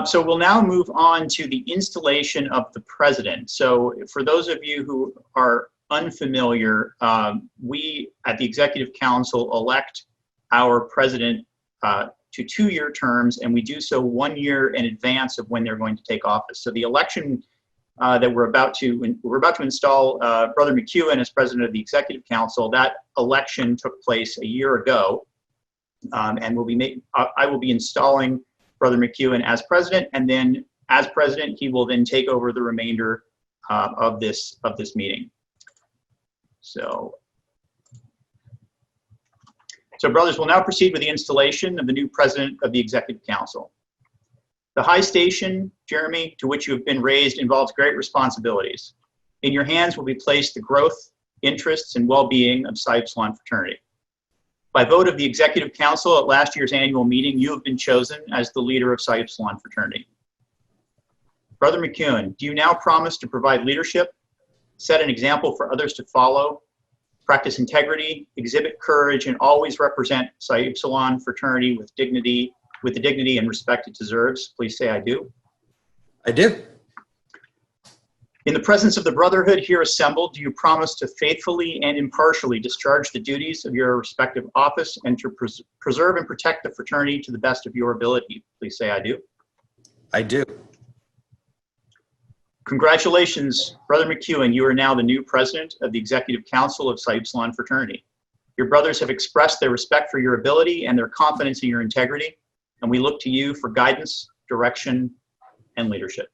So we'll now move on to the installation of the president. So for those of you who are unfamiliar, we at the Executive Council elect our president to 2-year terms, and we do so 1 year in advance of when they're going to take office. So the election that we're about to install Brother McKeon as president of the Executive Council, that election took place a year ago, and I will be installing Brother McKeon as president, and then as president, he will then take over the remainder of this meeting. So brothers, we'll now proceed with the installation of the new president of the Executive Council. The high station, Jeremy, to which you have been raised involves great responsibilities. In your hands will be placed the growth, interests, and well-being of Psi Upsilon Fraternity. By vote of the Executive Council at last year's annual meeting, you have been chosen as the leader of Psi Upsilon Fraternity. Brother McKeon, do you now promise to provide leadership, set an example for others to follow, practice integrity, exhibit courage, and always represent Psi Upsilon Fraternity with the dignity and respect it deserves? Please say, I do. I do. In the presence of the brotherhood here assembled, do you promise to faithfully and impartially discharge the duties of your respective office and to preserve and protect the fraternity to the best of your ability? Please say, I do. I do. Congratulations, Brother McKeon. You are now the new president of the Executive Council of Psi Upsilon Fraternity. Your brothers have expressed their respect for your ability and their confidence in your integrity, and we look to you for guidance, direction, and leadership.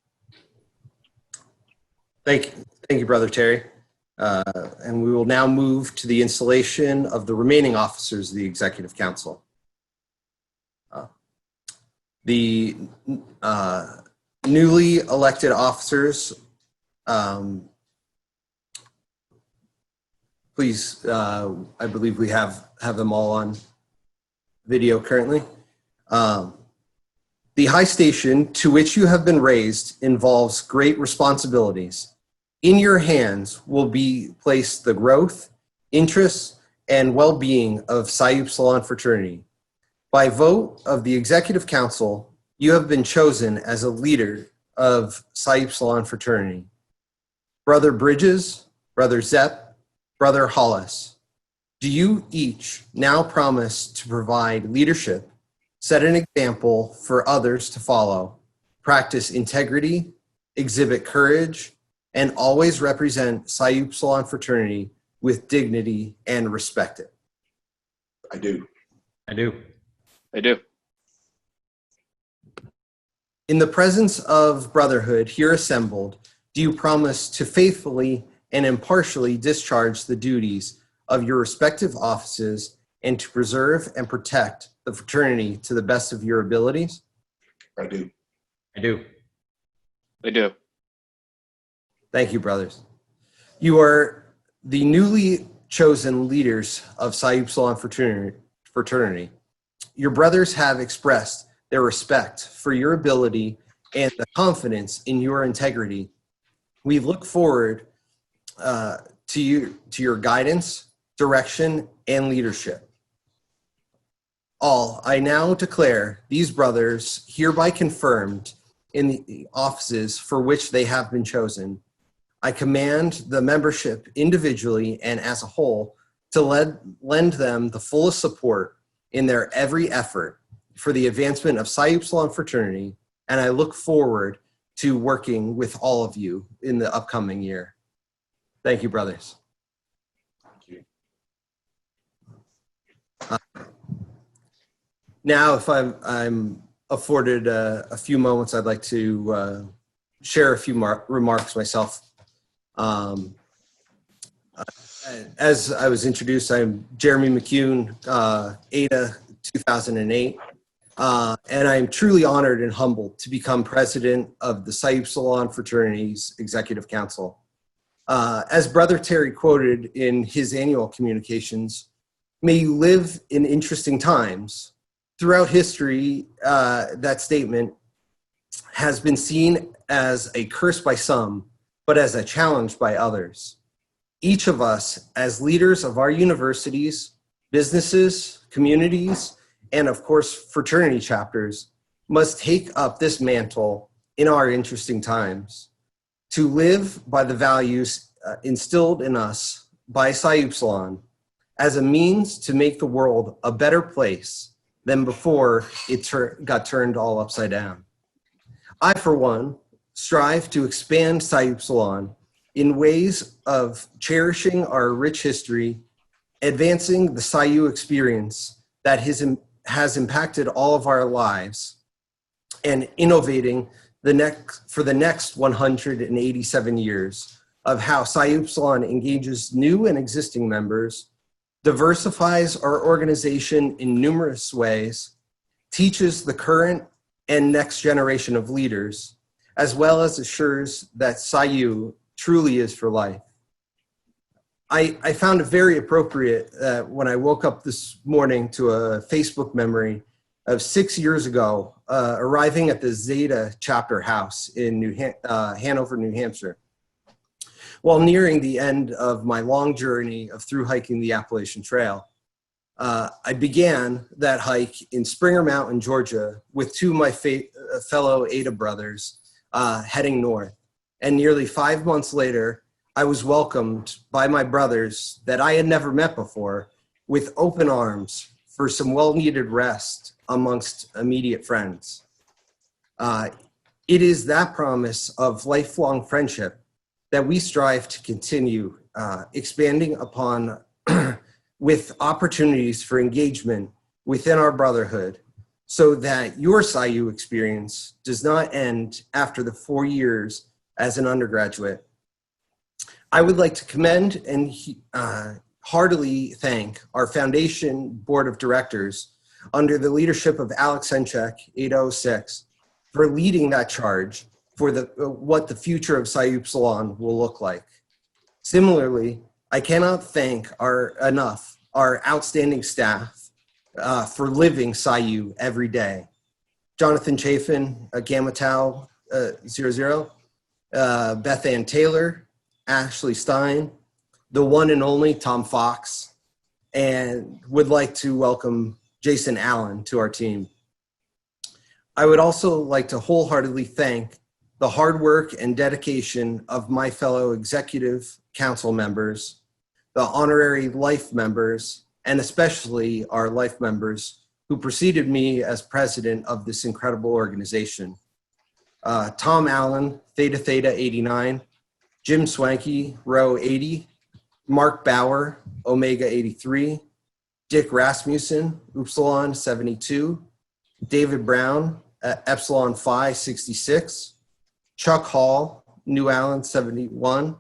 Thank you, Brother Terry. And we will now move to the installation of the remaining officers of the Executive Council. The newly elected officers, please, I believe we have them all on video currently. The high station to which you have been raised involves great responsibilities. In your hands will be placed the growth, interests, and well-being of Psi Upsilon Fraternity. By vote of the Executive Council, you have been chosen as a leader of Psi Upsilon Fraternity. Brother Bridges, Brother Zepp, Brother Hollis, do you each now promise to provide leadership, set an example for others to follow, practice integrity, exhibit courage, and always represent Psi Upsilon Fraternity with dignity and respect it? I do. I do. I do. In the presence of brotherhood here assembled, do you promise to faithfully and impartially discharge the duties of your respective offices and to preserve and protect the fraternity to the best of your abilities? I do. I do. I do. Thank you, brothers. You are the newly chosen leaders of Psi Upsilon Fraternity. Your brothers have expressed their respect for your ability and the confidence in your integrity. We look forward to your guidance, direction, and leadership. I now declare these brothers hereby confirmed in the offices for which they have been chosen. I command the membership individually and as a whole to lend them the fullest support in their every effort for the advancement of Psi Upsilon Fraternity, and I look forward to working with all of you in the upcoming year. Thank you, brothers. Thank you. Now, if I'm afforded a few moments, I'd like to share a few remarks myself. As I was introduced, I'm Jeremy McKeon, ADA 2008, and I'm truly honored and humbled to become president of the Psi Upsilon Fraternity's Executive Council. As Brother Terry quoted in his annual communications, may you live in interesting times. Throughout history, that statement has been seen as a curse by some, but as a challenge by others. Each of us, as leaders of our universities, businesses, communities, and of course, fraternity chapters, must take up this mantle in our interesting times to live by the values instilled in us by Psi Upsilon as a means to make the world a better place than before it got turned all upside down. I, for one, strive to expand Psi Upsilon in ways of cherishing our rich history, advancing the Psi U experience that has impacted all of our lives, and innovating for the next 187 years of how Psi Upsilon engages new and existing members, diversifies our organization in numerous ways, teaches the current and next generation of leaders, as well as assures that Psi U truly is for life. I found it very appropriate when I woke up this morning to a Facebook memory of 6 years ago, arriving at the Zeta chapter house in Hanover, New Hampshire. While nearing the end of my long journey of through hiking the Appalachian Trail, I began that hike in Springer Mountain, Georgia, with two of my fellow Ada brothers heading north. And nearly 5 months later, I was welcomed by my brothers that I had never met before with open arms for some well-needed rest amongst immediate friends. It is that promise of lifelong friendship that we strive to continue expanding upon with opportunities for engagement within our brotherhood so that your Psi U experience does not end after the 4 years as an undergraduate. I would like to commend and heartily thank our foundation board of directors under the leadership of Alex Senchek, 806, for leading that charge for what the future of Psi Upsilon will look like. Similarly, I cannot thank our outstanding staff for living Psi U every day. Jonathan Chafin, Gamma Tau 00, Beth Ann Taylor, Ashley Stein, the one and only Tom Fox, and would like to welcome Jason Allen to our team. I would also like to wholeheartedly thank the hard work and dedication of my fellow executive council members, the honorary life members, and especially our life members who preceded me as president of this incredible organization. Tom Allen, Theta Theta 89, Jim Swanky, Rho 80, Mark Bauer, Omega 83, Dick Rasmussen, Upsilon 72, David Brown, Epsilon Phi 66, Chuck Hall, New Allen 71,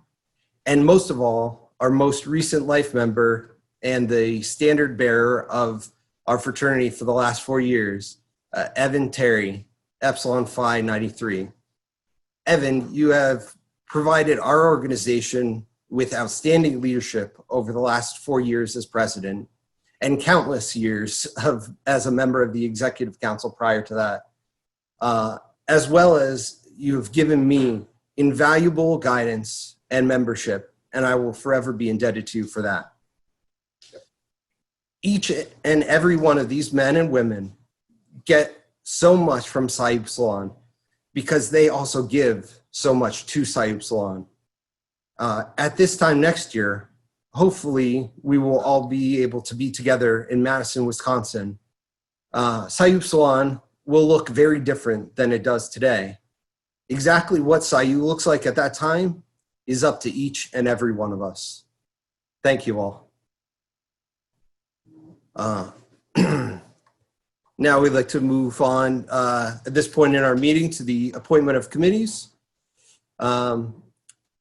and most of all, our most recent life member and the standard bearer of our fraternity for the last 4 years, Evan Terry, Epsilon Phi 93. Evan, you have provided our organization with outstanding leadership over the last 4 years as president and countless years as a member of the executive council prior to that, as well as you've given me invaluable guidance and membership, and I will forever be indebted to you for that. Each and every one of these men and women get so much from Psi Upsilon because they also give so much to Psi Upsilon. At this time next year, hopefully we will all be able to be together in Madison, Wisconsin. Psi Upsilon will look very different than it does today. Exactly what Psi U looks like at that time is up to each and every one of us. Thank you all. Now we'd like to move on at this point in our meeting to the appointment of committees. I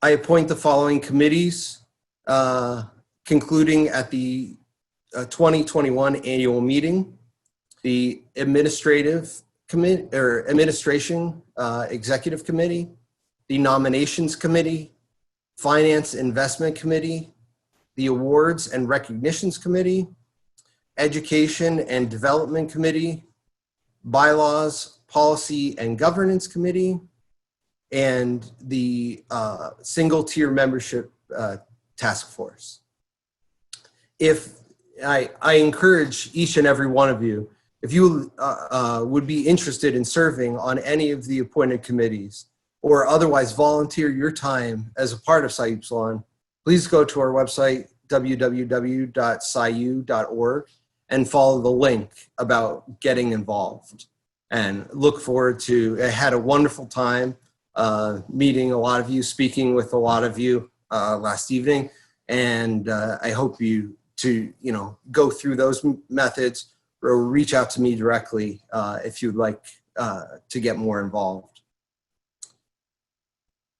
appoint the following committees, concluding at the 2021 annual meeting: the Administration Executive Committee, the Nominations Committee, Finance Investment Committee, the Awards and Recognitions Committee, Education and Development Committee, Bylaws, Policy and Governance Committee, and the Single Tier Membership Task Force. I encourage each and every one of you, If you would be interested in serving on any of the appointed committees or otherwise volunteer your time as a part of Psi Upsilon, please go to our website, www.psiu.org, and follow the link about getting involved. And look forward to, I had a wonderful time meeting a lot of you, speaking with a lot of you last evening. And I hope you to, go through those methods or reach out to me directly if you'd like to get more involved.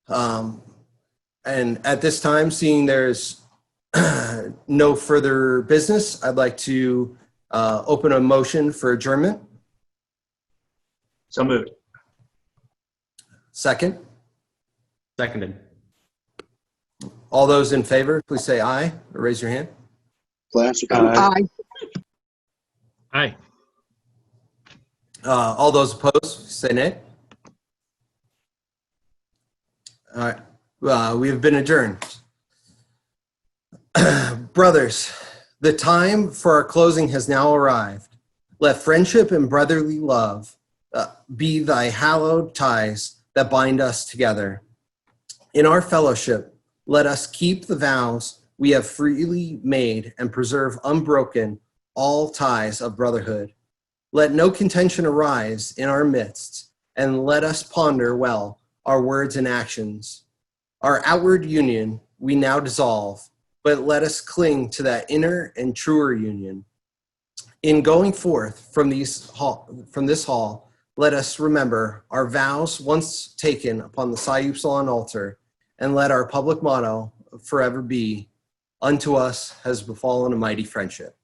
And at this time, seeing there's no further business, I'd like to open a motion for adjournment. So moved. Second. Seconded. All those in favor, please say aye or raise your hand. Classic. Aye. Aye. All those opposed, say nay. All right, we have been adjourned. Brothers, the time for our closing has now arrived. Let friendship and brotherly love be thy hallowed ties that bind us together. In our fellowship, let us keep the vows we have freely made and preserve unbroken all ties of brotherhood. Let no contention arise in our midst, and let us ponder well our words and actions. Our outward union we now dissolve, but let us cling to that inner and truer union. In going forth from this hall, let us remember our vows once taken upon the Psi Upsilon altar, and let our public motto forever be, unto us has befallen a mighty friendship.